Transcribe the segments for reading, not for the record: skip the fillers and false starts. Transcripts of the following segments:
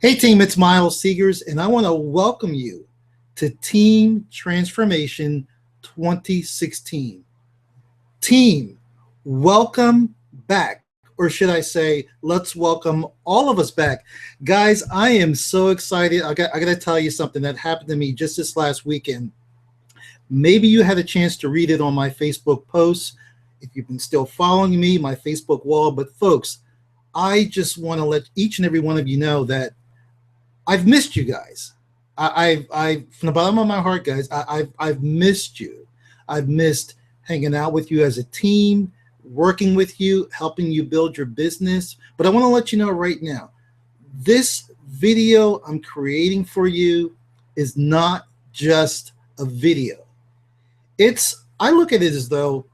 Hey team, it's Miles Seegers, and I want to welcome you to Team Transformation 2016. Team, welcome back. Or should I say, let's welcome all of us back. Guys, I am so excited. I got to tell you something that happened to me just this last weekend. Maybe you had a chance to read it on my Facebook posts. If you've been still following me, my Facebook wall. But folks, I just want to let each and every one of you know that I've missed you guys. From the bottom of my heart, guys, I've missed you. I've missed hanging out with you as a team, working with you, helping you build your business. But I want to let you know right now, this video I'm creating for you is not just a video. I look at it as though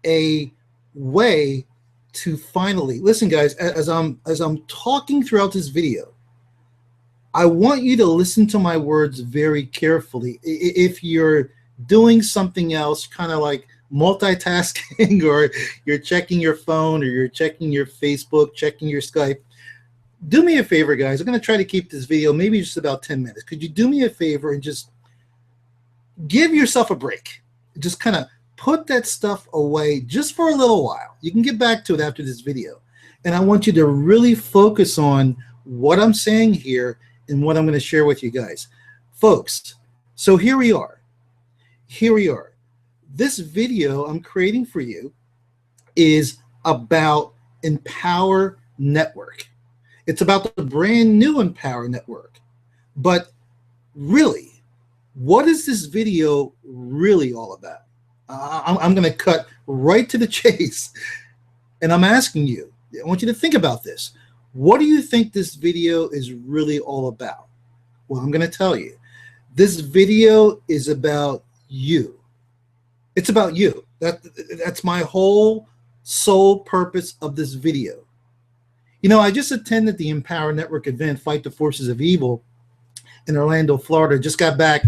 a way to finally listen, guys. As I'm talking throughout this video, I want you to listen to my words very carefully. If you're doing something else, kind of like multitasking, or you're checking your phone, or you're checking your Facebook, checking your Skype, do me a favor, guys. I'm going to try to keep this video maybe just about 10 minutes. Could you do me a favor and just give yourself a break? Just kind of put that stuff away just for a little while. You can get back to it after this video. And I want you to really focus on what I'm saying here and what I'm going to share with you guys. Folks, so here we are. Here we are. This video I'm creating for you is about Empower Network. It's about the brand new Empower Network. But really, what is this video really all about? I'm going to cut right to the chase. And I'm asking you, I want you to think about this. What do you think this video is really all about? Well, I'm going to tell you. This video is about you. It's about you. That's my whole sole purpose of this video. You know, I just attended the Empower Network event, Fight the Forces of Evil, in Orlando, Florida. Just got back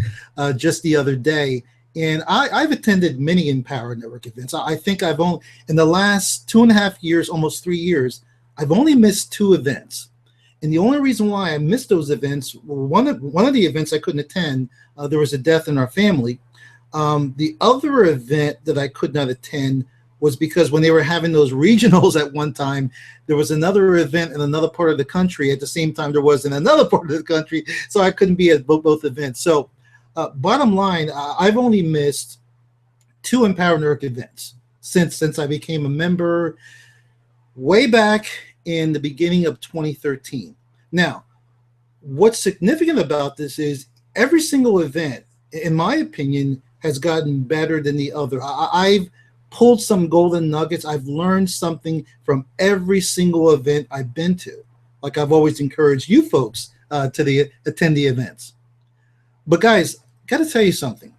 just the other day. And I've attended many Empower Network events. I think I've only, in the last 2.5 years, almost 3 years, I've only missed 2 events. And the only reason why I missed those events, one of the events I couldn't attend, there was a death in our family. The other event that I could not attend was because when they were having those regionals at one time, there was another event in another part of the country at the same time there was in another part of the country, so I couldn't be at both events. So bottom line, I've only missed 2 Empower Network events since I became a member way back in the beginning of 2013. Now, what's significant about this is every single event, in my opinion, has gotten better than the other. I've pulled some golden nuggets. I've learned something from every single event I've been to. Like I've always encouraged you folks to attend the events. But guys, got to tell you something.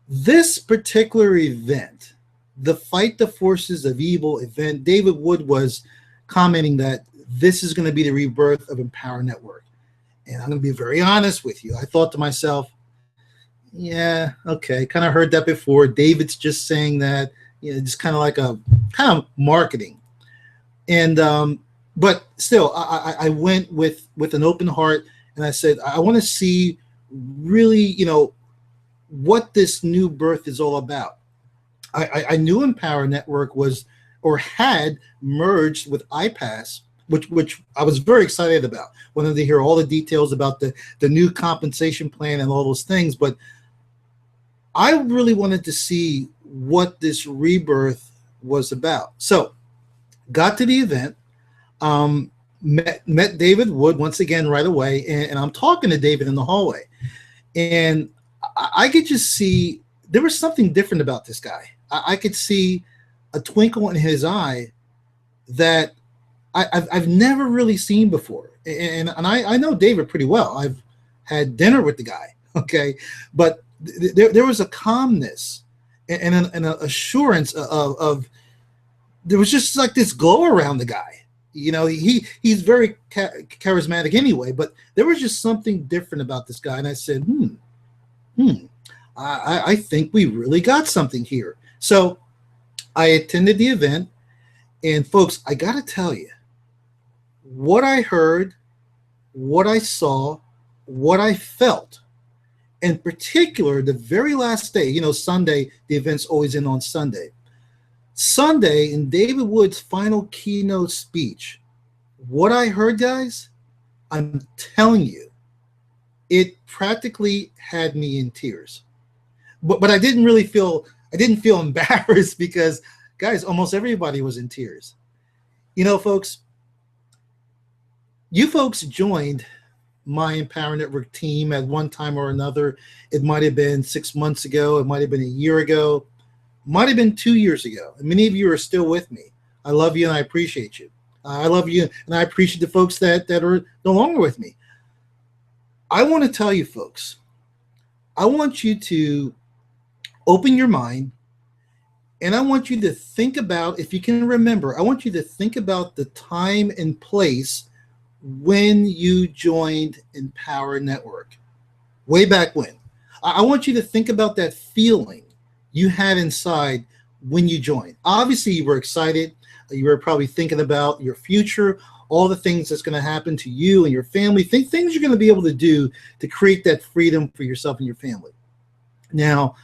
This particular event, the Fight the Forces of Evil event, David Wood was commenting that this is going to be the rebirth of Empower Network. And I'm going to be very honest with you. I thought to myself, yeah, okay, kind of heard that before. David's just saying that, you know, just kind of like a kind of marketing. And but still, I went with an open heart, and I said, I want to see really, you know, what this new birth is all about. I knew Empower Network was or had merged with iPass, which I was very excited about. Wanted to hear all the details about the new compensation plan and all those things, but I really wanted to see what this rebirth was about. So got to the event, met David Wood once again right away, and I'm talking to David in the hallway. And I could just see there was something different about this guy. I could see a twinkle in his eye that I've never really seen before. And I know David pretty well. I've had dinner with the guy, okay? But there was a calmness and an assurance of there was just like this glow around the guy. You know, he's very charismatic anyway, but there was just something different about this guy. And I said, I think we really got something here. So I attended the event, and folks, I got to tell you, what I heard what I saw, what I felt. In particular, the very last day, Sunday, the event's always in on Sunday. Sunday, in David Wood's final keynote speech, what I heard, guys, I'm telling you, it practically had me in tears. But I didn't feel embarrassed because, guys, almost everybody was in tears. Folks, you folks joined my Empower Network team at one time or another. It might have been 6 months ago. It might have been a year ago. Might have been 2 years ago. And many of you are still with me. I love you and I appreciate you. I love you and I appreciate the folks that are no longer with me. I want to tell you, folks, I want you to open your mind and I want you to think about, if you can remember, I want you to think about the time and place when you joined Empower Network, way back when. I want you to think about that feeling you had inside when you joined. Obviously, you were excited. You were probably thinking about your future, all the things that's going to happen to you and your family, things you're going to be able to do to create that freedom for yourself and your family. Now,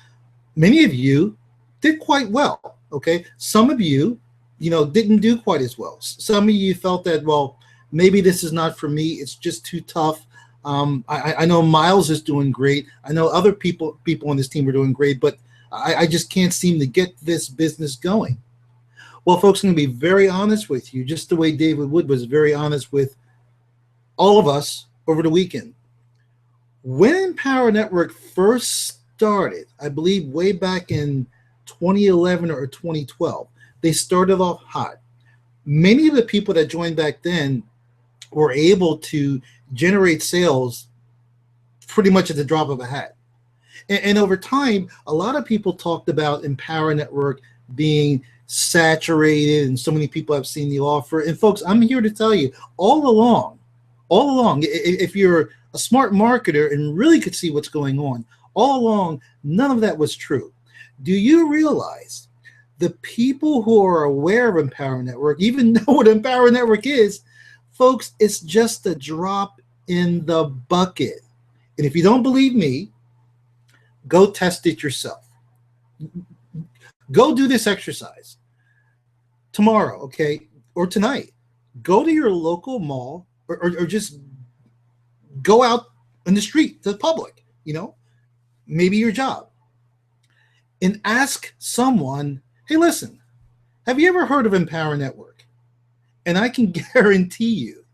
many of you did quite well, okay? Some of you, didn't do quite as well. Some of you felt that, well, maybe this is not for me. It's just too tough. I know Miles is doing great. I know other people on this team are doing great, but I just can't seem to get this business going. Well, folks, I'm going to be very honest with you, just the way David Wood was very honest with all of us over the weekend. When Empower Network first started, I believe way back in 2011 or 2012, they started off hot. Many of the people that joined back then were able to generate sales pretty much at the drop of a hat. And over time, a lot of people talked about Empower Network being saturated and so many people have seen the offer. And folks, I'm here to tell you all along, if you're a smart marketer and really could see what's going on, all along, none of that was true. Do you realize the people who are aware of Empower Network even know what Empower Network is? Folks, it's just a drop in the bucket. And if you don't believe me, go test it yourself. Go do this exercise tomorrow, okay, or tonight. Go to your local mall or just go out in the street to the public, maybe your job, and ask someone, hey, listen, have you ever heard of Empower Network? And I can guarantee you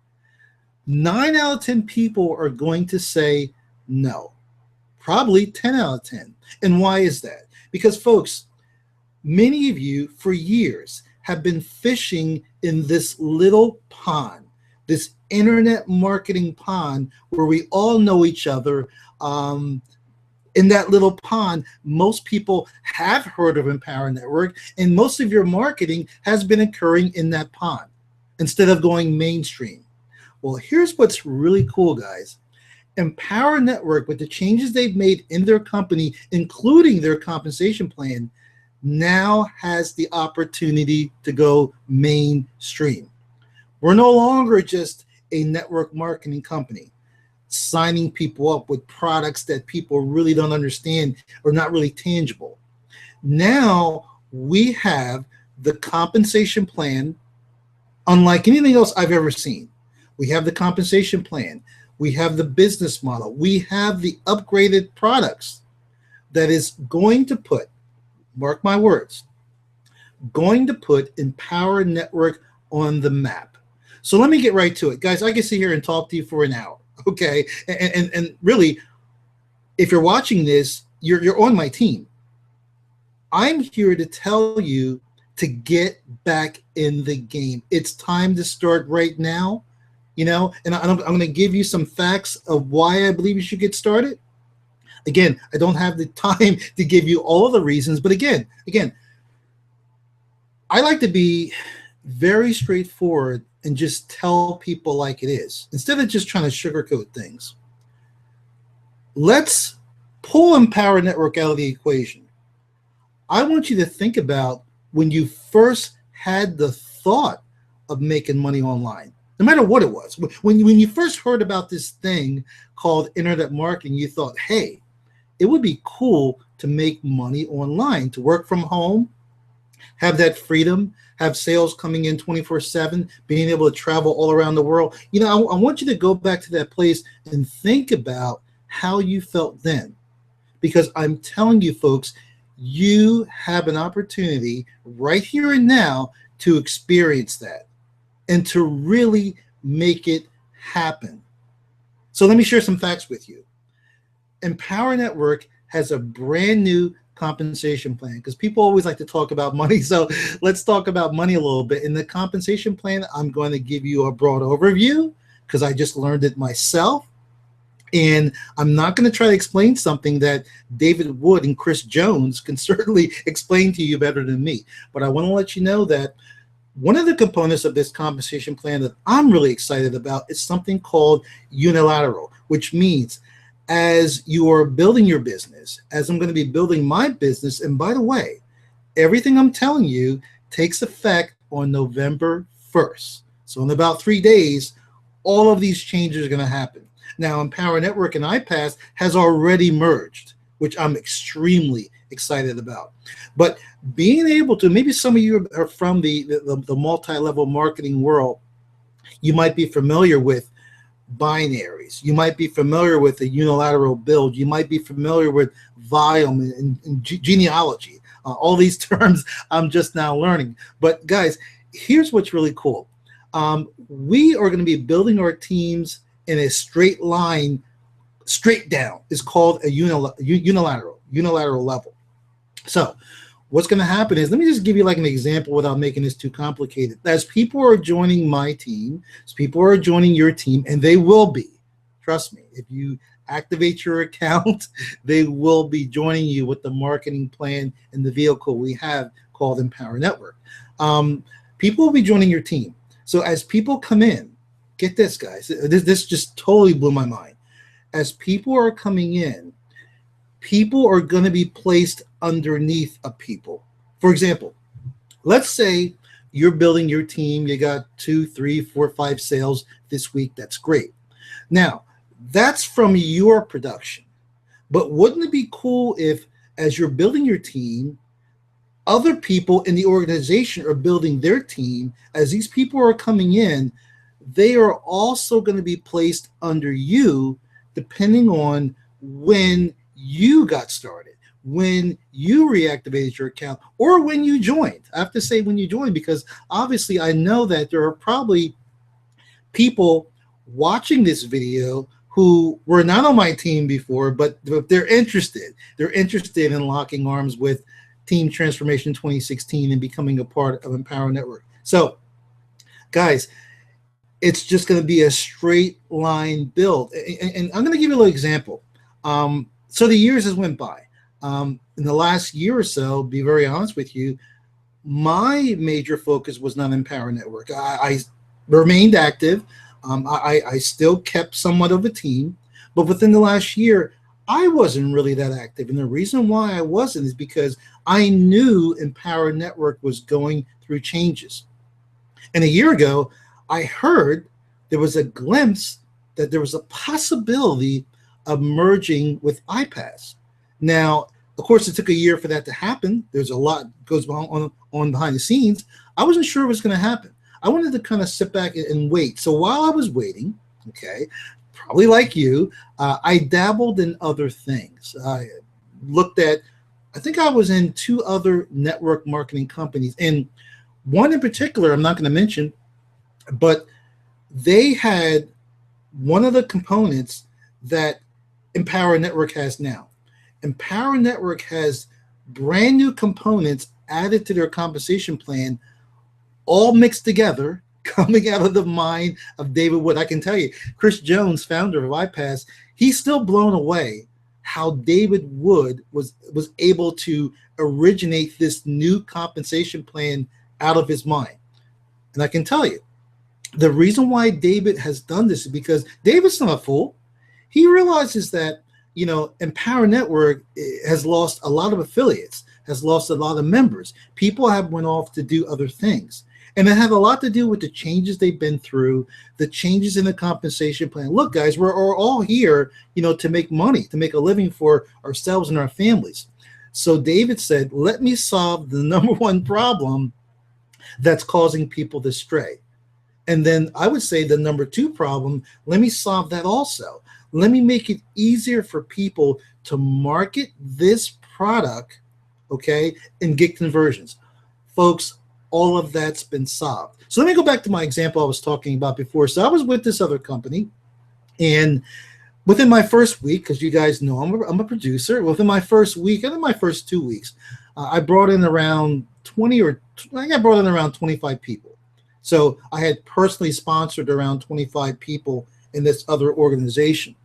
9 out of 10 people are going to say no. Probably 10 out of 10. And why is that? Because, folks, many of you for years have been fishing in this little pond, this internet marketing pond where we all know each other. In that little pond, most people have heard of Empower Network, and most of your marketing has been occurring in that pond instead of going mainstream. Well, here's what's really cool, guys. Empower Network, with the changes they've made in their company, including their compensation plan, now has the opportunity to go mainstream. We're no longer just a network marketing company signing people up with products that people really don't understand or not really tangible. Now we have the compensation plan unlike anything else I've ever seen. We have the compensation plan. We have the business model. We have the upgraded products that is going to put, mark my words, going to put Empower Network on the map. So let me get right to it. Guys, I can sit here and talk to you for an hour, okay? And really, if you're watching this, you're on my team. I'm here to tell you to get back in the game. It's time to start right now, and I'm going to give you some facts of why I believe you should get started. Again, I don't have the time to give you all the reasons, but again, I like to be very straightforward and just tell people like it is, instead of just trying to sugarcoat things. Let's pull Empower Network out of the equation. I want you to think about when you first had the thought of making money online. no matter what it was. When you first heard about this thing called internet marketing, you thought, hey, it would be cool to make money online, to work from home, have that freedom, have sales coming in 24/7, being able to travel all around the world. I want you to go back to that place and think about how you felt then. Because I'm telling you, folks, you have an opportunity right here and now to experience that and to really make it happen. So let me share some facts with you. Empower Network has a brand new compensation plan, because people always like to talk about money. So let's talk about money a little bit. In the compensation plan, I'm going to give you a broad overview because I just learned it myself. And I'm not going to try to explain something that David Wood and Chris Jones can certainly explain to you better than me. But I want to let you know that one of the components of this compensation plan that I'm really excited about is something called unilateral, which means as you are building your business, as I'm going to be building my business, and by the way, everything I'm telling you takes effect on November 1st. So in about 3 days, all of these changes are going to happen. Now, Empower Network and iPass has already merged, which I'm extremely excited about. But being able to, maybe some of you are from the multi-level marketing world, you might be familiar with binaries. You might be familiar with a unilateral build. You might be familiar with volume and genealogy. All these terms I'm just now learning. But guys, here's what's really cool. We are going to be building our teams in a straight line, straight down. It's called a unilateral level. So what's going to happen is, let me just give you like an example without making this too complicated. As people are joining my team, as people are joining your team, and they will be, trust me, if you activate your account, they will be joining you with the marketing plan and the vehicle we have called Empower Network. People will be joining your team. So as people come in, get this, guys, this just totally blew my mind. As people are coming in, people are going to be placed underneath of people. For example, let's say you're building your team. You got 2, 3, 4, 5 sales this week. That's great. Now, that's from your production. But wouldn't it be cool if, as you're building your team, other people in the organization are building their team? As these people are coming in, they are also going to be placed under you, depending on when you got started, when you reactivated your account, or when you joined. I have to say when you joined, because obviously I know that there are probably people watching this video who were not on my team before, but they're interested. They're interested in locking arms with Team Transformation 2016 and becoming a part of Empower Network. So, guys, it's just going to be a straight line build. And I'm going to give you a little example. So the years has went by. In the last year or so, be very honest with you, my major focus was not Empower Network. I remained active. I still kept somewhat of a team, but within the last year, I wasn't really that active. And the reason why I wasn't is because I knew Empower Network was going through changes. And a year ago, I heard there was a glimpse that there was a possibility of merging with iPass. Now, of course, it took a year for that to happen. There's a lot goes on behind the scenes. I wasn't sure it was going to happen. I wanted to kind of sit back and wait. So while I was waiting, okay, probably like you, I dabbled in other things. I looked at, I think I was in 2 other network marketing companies, and one in particular I'm not going to mention, but they had one of the components that Empower Network has now. Empower Network has brand new components added to their compensation plan, all mixed together, coming out of the mind of David Wood. I can tell you, Chris Jones, founder of iPass, he's still blown away how David Wood was able to originate this new compensation plan out of his mind. And I can tell you, the reason why David has done this is because David's not a fool. He realizes that, Empower Network has lost a lot of affiliates, has lost a lot of members. People have went off to do other things. And it had a lot to do with the changes they've been through, the changes in the compensation plan. Look, guys, we're all here, to make money, to make a living for ourselves and our families. So David said, let me solve the number one problem that's causing people to stray. And then I would say the number two problem, let me solve that also. Let me make it easier for people to market this product, okay, and get conversions. Folks, all of that's been solved. So let me go back to my example I was talking about before. So I was with this other company, and within my first week, because you guys know I'm a producer, within my first week, and in my first 2 weeks, I brought in around 25 people. So I had personally sponsored around 25 people in this other organization.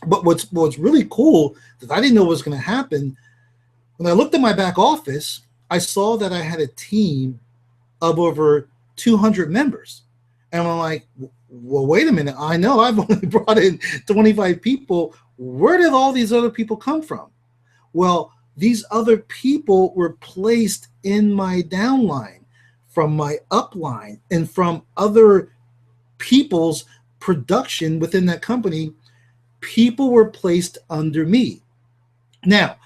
But what's really cool that I didn't know was going to happen, when I looked at my back office, I saw that I had a team of over 200 members. And I'm like, well, wait a minute. I know I've only brought in 25 people. Where did all these other people come from? Well, these other people were placed in my downline, from my upline, and from other people's production within that company. People were placed under me. Now,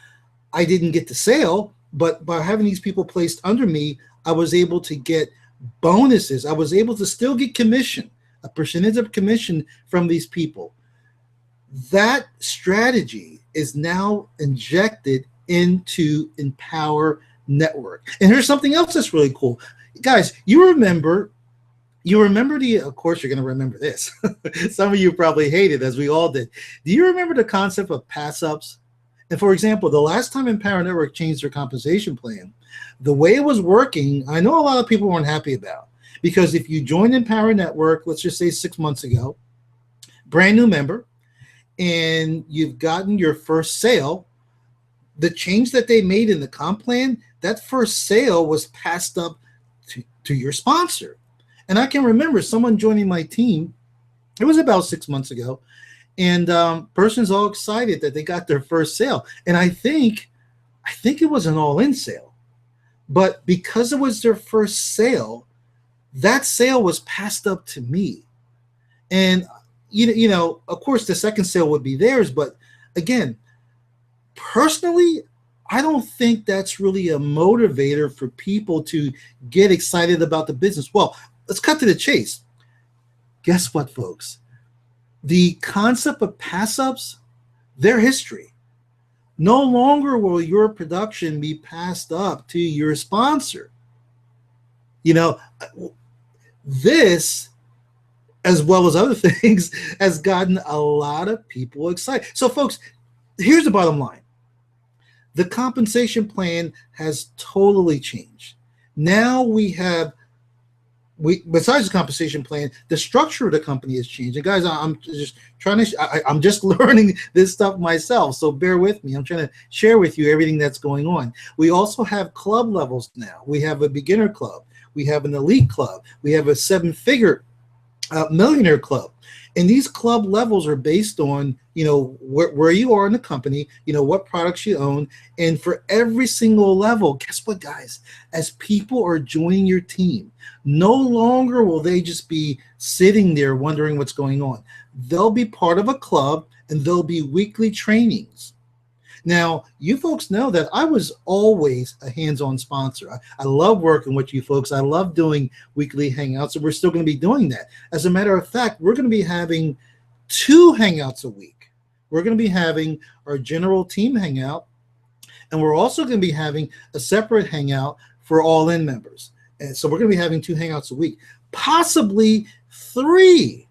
I didn't get the sale, but by having these people placed under me, I was able to get bonuses. I was able to still get commission, a percentage of commission from these people. That strategy is now injected into Empower Network. And here's something else that's really cool. Guys, you remember of course you're going to remember this. Some of you probably hate it, as we all did. Do you remember the concept of pass-ups? And for example, the last time Empower Network changed their compensation plan, the way it was working, I know a lot of people weren't happy about. Because if you joined Empower Network, let's just say 6 months ago, brand new member, and you've gotten your first sale, the change that they made in the comp plan, that first sale was passed up to your sponsor. And I can remember someone joining my team, it was about 6 months ago, and person's all excited that they got their first sale. And I think it was an all-in sale. But because it was their first sale, that sale was passed up to me. And, of course, the second sale would be theirs. But again, personally, I don't think that's really a motivator for people to get excited about the business. Well, let's cut to the chase. Guess what, folks? The concept of pass-ups, they're history. No longer will your production be passed up to your sponsor. This, as well as other things, has gotten a lot of people excited. So, folks, here's the bottom line. The compensation plan has totally changed. Now besides the compensation plan, the structure of the company has changed. And guys, I'm just learning this stuff myself, so bear with me. I'm trying to share with you everything that's going on. We also have club levels now. We have a beginner club. We have an elite club. We have a 7-figure millionaire club. And these club levels are based on, where you are in the company, what products you own. And for every single level, guess what, guys? As people are joining your team, no longer will they just be sitting there wondering what's going on. They'll be part of a club, and there'll be weekly trainings. Now, you folks know that I was always a hands-on sponsor. I love working with you folks. I love doing weekly hangouts, and we're still going to be doing that. As a matter of fact, we're going to be having 2 hangouts a week. We're going to be having our general team hangout, and we're also going to be having a separate hangout for all-in members. And so we're going to be having 2 hangouts a week, possibly 3.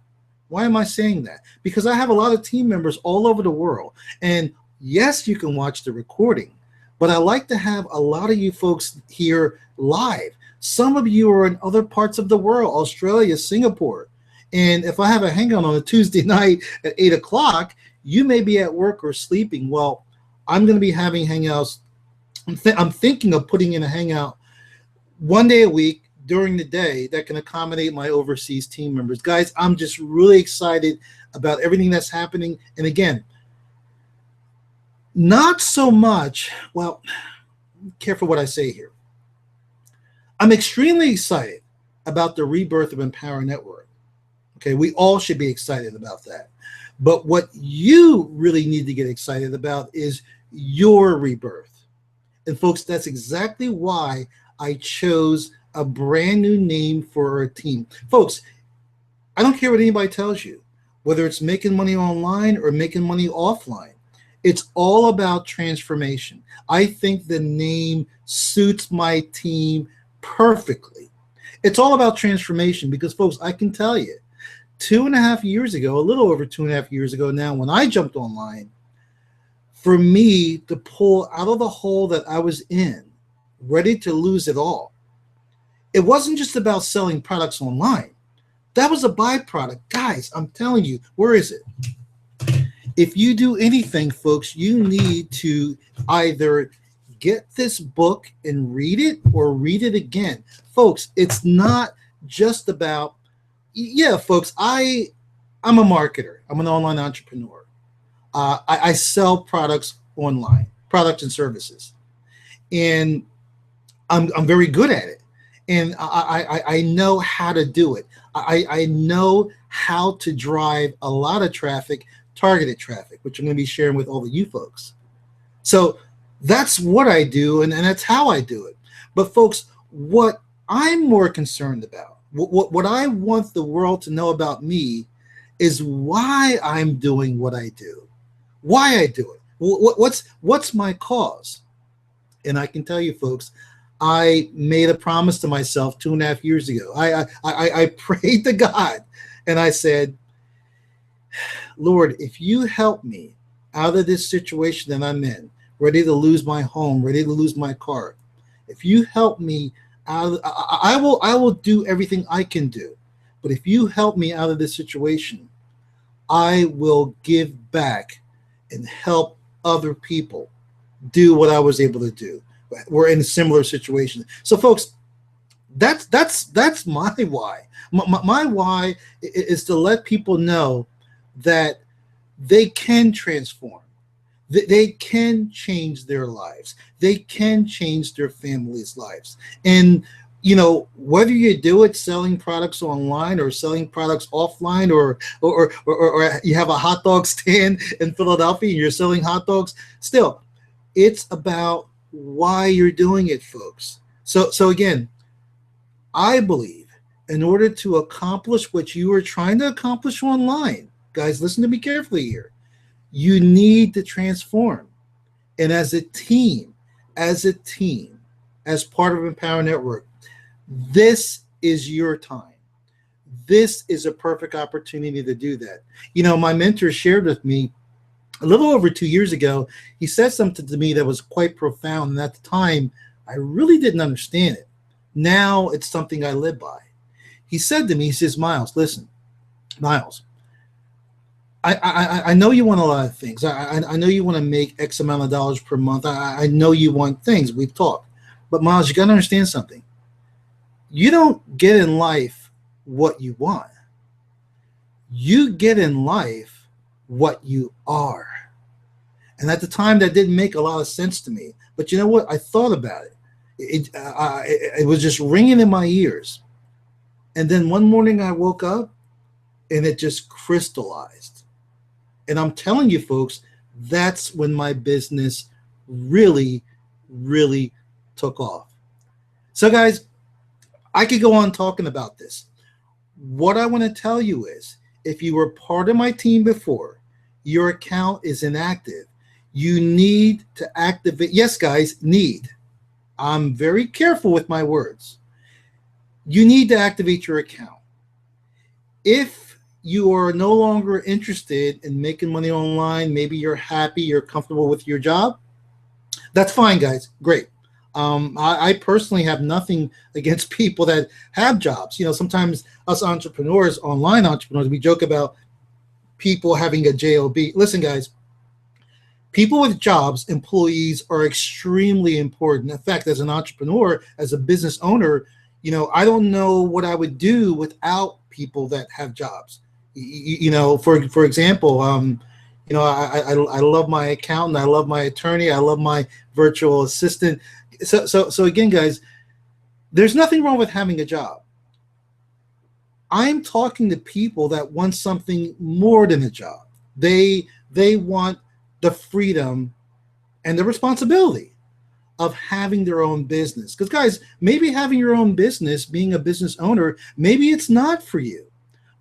Why am I saying that? Because I have a lot of team members all over the world, and yes, you can watch the recording, but I like to have a lot of you folks here live. Some of you are in other parts of the world, Australia, Singapore. And if I have a hangout on a Tuesday night at 8 o'clock, you may be at work or sleeping. Well, I'm going to be having hangouts. I'm thinking of putting in a hangout 1 day a week during the day that can accommodate my overseas team members. Guys, I'm just really excited about everything that's happening. And again, not so much, well, careful what I say here. I'm extremely excited about the rebirth of Empower Network. Okay, we all should be excited about that. But what you really need to get excited about is your rebirth. And folks, that's exactly why I chose a brand new name for our team. Folks, I don't care what anybody tells you, whether it's making money online or making money offline. It's all about transformation. I think the name suits my team perfectly. It's all about transformation because, folks, I can tell you, 2.5 years ago, a little over 2.5 years ago now, when I jumped online, for me to pull out of the hole that I was in, ready to lose it all, it wasn't just about selling products online. That was a byproduct. Guys, I'm telling you, where is it? If you do anything, folks, you need to either get this book and read it or read it again. Folks, it's not just about, yeah, folks, I'm a marketer. I'm an online entrepreneur. I sell products online, products and services. And I'm very good at it. And I know how to do it. I know how to drive a lot of traffic, targeted traffic, which I'm going to be sharing with all of you folks. So that's what I do, and that's how I do it. But folks, what I'm more concerned about, what I want the world to know about me is why I'm doing what I do, why I do it. What's my cause? And I can tell you, folks, I made a promise to myself 2.5 years ago. I prayed to God and I said, Lord, if you help me out of this situation that I'm in, ready to lose my home, ready to lose my car, if you help me out, I will do everything I can do. But if you help me out of this situation, I will give back and help other people do what I was able to do. We're in a similar situation. So, folks, that's my why. My why is to let people know that they can transform. They can change their lives. They can change their families' lives. And, you know, whether you do it selling products online or selling products offline, or you have a hot dog stand in Philadelphia and you're selling hot dogs, still, it's about why you're doing it, folks. So again, I believe in order to accomplish what you are trying to accomplish online, guys, listen to me carefully here. You need to transform. And as a team, as part of Empower Network, this is your time. This is a perfect opportunity to do that. You know, my mentor shared with me a little over 2 years ago, he said something to me that was quite profound. And at the time, I really didn't understand it. Now it's something I live by. He said to me, he says, Miles, listen, Miles, I know you want a lot of things. I know you want to make X amount of dollars per month. I know you want things. We've talked. But Miles, you got to understand something. You don't get in life what you want. You get in life what you are. And at the time, that didn't make a lot of sense to me. But you know what? I thought about it. It was just ringing in my ears. And then one morning I woke up and it just crystallized. And I'm telling you, folks, that's when my business really, really took off. So, guys, I could go on talking about this. What I want to tell you is, if you were part of my team before, your account is inactive, you need to activate. Yes, guys, need. I'm very careful with my words. You need to activate your account. If you are no longer interested in making money online, maybe you're happy, you're comfortable with your job, that's fine, guys. Great. I personally have nothing against people that have jobs. You know, sometimes us entrepreneurs, online entrepreneurs, we joke about people having a job. Listen, guys, people with jobs, employees, are extremely important. In fact, as an entrepreneur, as a business owner, you know, I don't know what I would do without people that have jobs. You know, for example, you know, I love my accountant, I love my attorney, I love my virtual assistant. So again, guys, there's nothing wrong with having a job. I'm talking to people that want something more than a job. They want the freedom and the responsibility of having their own business. Because guys, maybe having your own business, being a business owner, maybe it's not for you.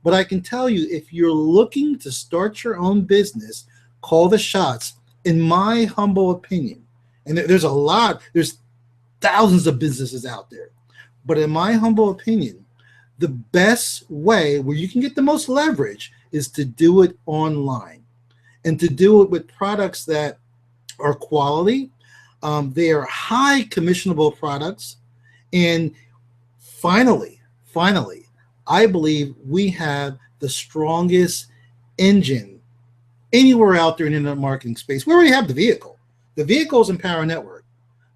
But I can tell you, if you're looking to start your own business, call the shots, in my humble opinion. And there's thousands of businesses out there. But in my humble opinion, the best way where you can get the most leverage is to do it online and to do it with products that are quality. They are high commissionable products. And finally, I believe we have the strongest engine anywhere out there in the internet marketing space. We already have the vehicle. The vehicle's Empower Network.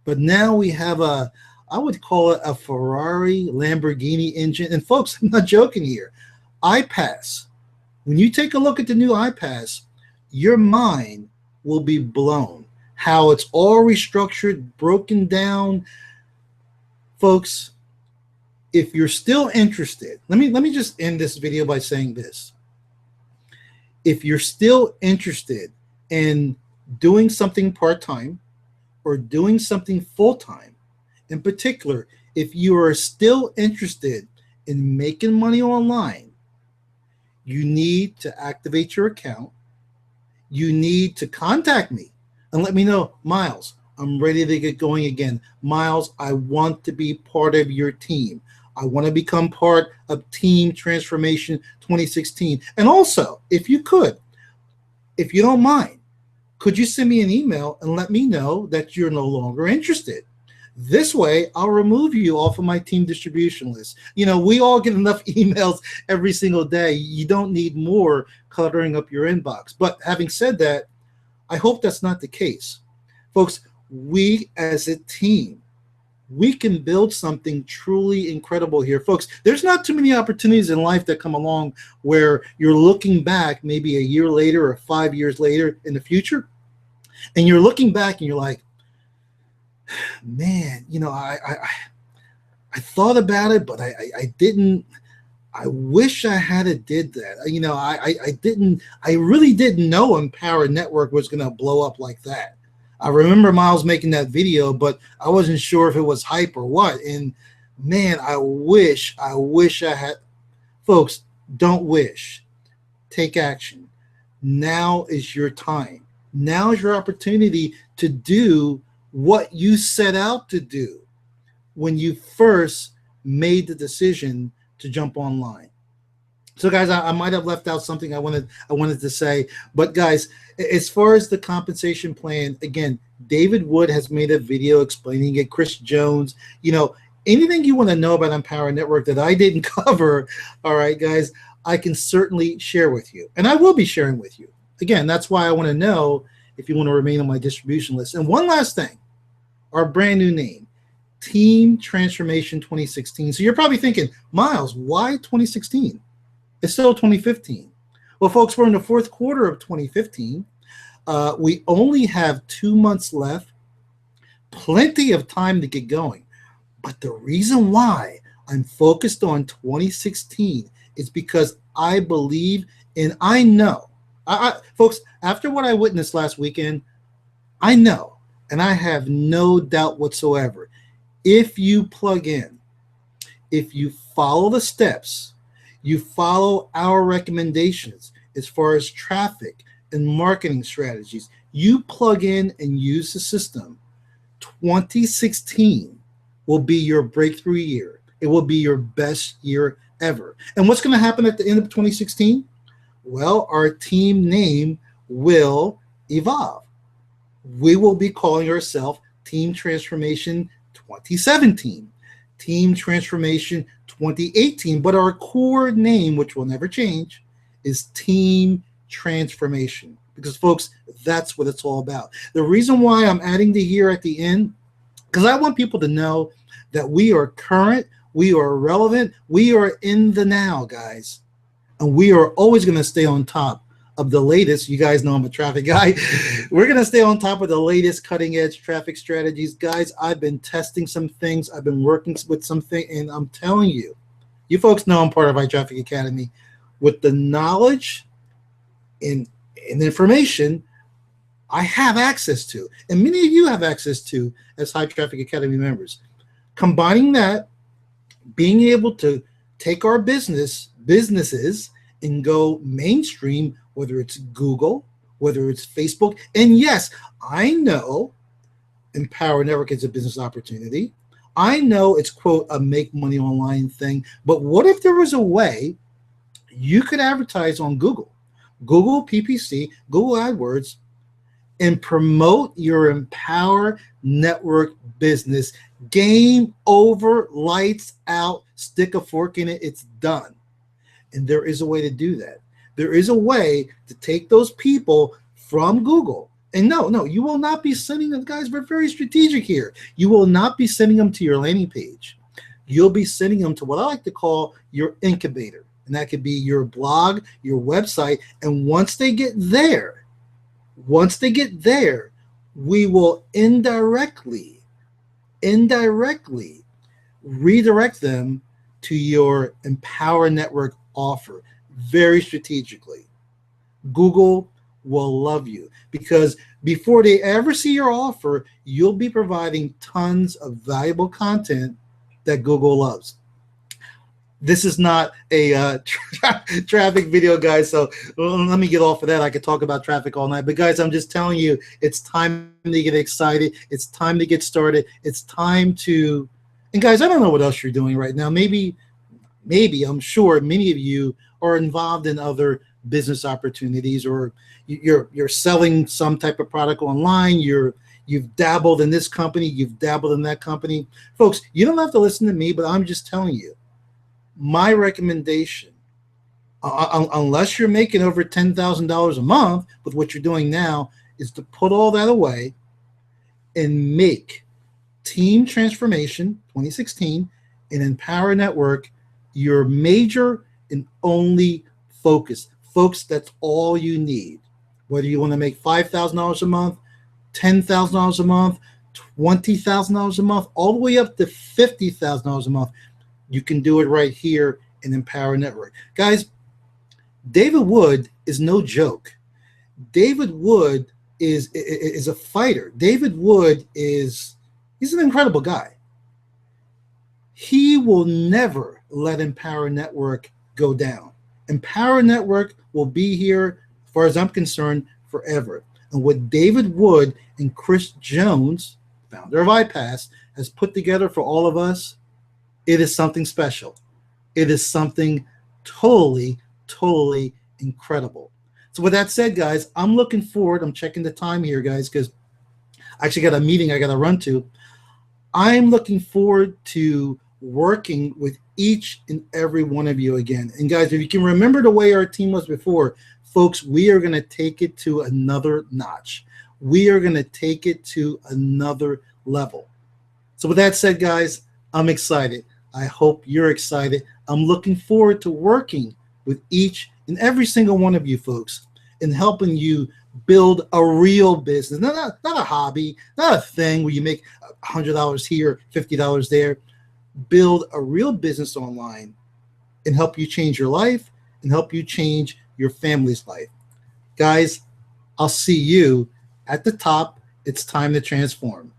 But now we have I would call it a Ferrari Lamborghini engine. And folks, I'm not joking here. iPass. When you take a look at the new iPass, your mind will be blown. How it's all restructured, broken down. Folks, if you're still interested, let me just end this video by saying this. If you're still interested in doing something part-time or doing something full-time, in particular, if you are still interested in making money online, you need to activate your account. You need to contact me and let me know, Miles, I'm ready to get going again. Miles, I want to be part of your team. I want to become part of Team Transformation 2016. And also, if you don't mind, could you send me an email and let me know that you're no longer interested? This way, I'll remove you off of my team distribution list. You know, we all get enough emails every single day. You don't need more cluttering up your inbox. But having said that, I hope that's not the case. Folks, we as a team, we can build something truly incredible here. Folks, there's not too many opportunities in life that come along where you're looking back maybe a year later or 5 years later in the future, and you're looking back and you're like, man, you know, I thought about it, but I didn't. I wish I had did that. You know, I really didn't know Empower Network was going to blow up like that. I remember Miles making that video, but I wasn't sure if it was hype or what. And man, I wish I had. Folks, don't wish. Take action. Now is your time. Now is your opportunity to do what you set out to do when you first made the decision to jump online. So guys, I might have left out something I wanted to say, but guys, as far as the compensation plan, again, David Wood has made a video explaining it. Chris Jones, you know, anything you want to know about Empower Network that I didn't cover, all right, guys, I can certainly share with you, and I will be sharing with you. Again, that's why I want to know if you want to remain on my distribution list. And one last thing, our brand new name, Team Transformation 2016. So you're probably thinking, Miles, why 2016? It's still 2015. Well, folks, we're in the fourth quarter of 2015. We only have 2 months left, plenty of time to get going. But the reason why I'm focused on 2016 is because I believe and I know, folks, after what I witnessed last weekend, I know, and I have no doubt whatsoever, if you plug in, if you follow the steps, you follow our recommendations as far as traffic and marketing strategies, you plug in and use the system, 2016 will be your breakthrough year. It will be your best year ever. And what's going to happen at the end of 2016? Well, our team name will evolve. We will be calling ourselves Team Transformation 2017, Team Transformation 2018, but our core name, which will never change, is Team Transformation, because folks, that's what it's all about. The reason why I'm adding the year at the end, because I want people to know that we are current, we are relevant, we are in the now, guys, and we are always going to stay on top of the latest. You guys know I'm a traffic guy. We're going to stay on top of the latest cutting edge traffic strategies. Guys, I've been testing some things. I've been working with something, and I'm telling you, You folks know I'm part of iTraffic Academy. With the knowledge and information I have access to, and many of you have access to as High Traffic Academy members. Combining that, being able to take our businesses and go mainstream, whether it's Google, whether it's Facebook. And yes, I know Empower Network is a business opportunity. I know it's, quote, a make money online thing. But what if there was a way you could advertise on Google, Google PPC, Google AdWords, and promote your Empower Network business? Game over, lights out, stick a fork in it, it's done. And there is a way to do that. There is a way to take those people from Google. And no, you will not be sending them, guys, we're very strategic here. You will not be sending them to your landing page. You'll be sending them to what I like to call your incubator. And that could be your blog, your website. And once they get there, we will indirectly redirect them to your Empower Network offer very strategically. Google will love you because before they ever see your offer, you'll be providing tons of valuable content that Google loves. This is not a traffic video, guys, so let me get off of that. I could talk about traffic all night. But, guys, I'm just telling you, it's time to get excited. It's time to get started. It's time to – and, guys, I don't know what else you're doing right now. Maybe I'm sure many of you are involved in other business opportunities, or you're selling some type of product online. You've dabbled in this company. You've dabbled in that company. Folks, you don't have to listen to me, but I'm just telling you. My recommendation, unless you're making over $10,000 a month with what you're doing now, is to put all that away and make Team Transformation 2016 and Empower Network your major and only focus. Folks, that's all you need. Whether you want to make $5,000 a month, $10,000 a month, $20,000 a month, all the way up to $50,000 a month, you can do it right here in Empower Network. Guys, David Wood is no joke. David Wood is a fighter. David Wood he's an incredible guy. He will never let Empower Network go down. Empower Network will be here, as far as I'm concerned, forever. And what David Wood and Chris Jones, founder of iPass, has put together for all of us, it is something special. It is something totally incredible. So with that said, guys, I'm looking forward. I'm checking the time here, guys, because I actually got a meeting I got to run to. I'm looking forward to working with each and every one of you again. And guys, if you can remember the way our team was before, folks, we are going to take it to another notch. We are going to take it to another level. So with that said, guys, I'm excited. I hope you're excited. I'm looking forward to working with each and every single one of you folks and helping you build a real business, not a hobby, not a thing where you make $100 here, $50 there. Build a real business online and help you change your life and help you change your family's life. Guys, I'll see you at the top. It's time to transform.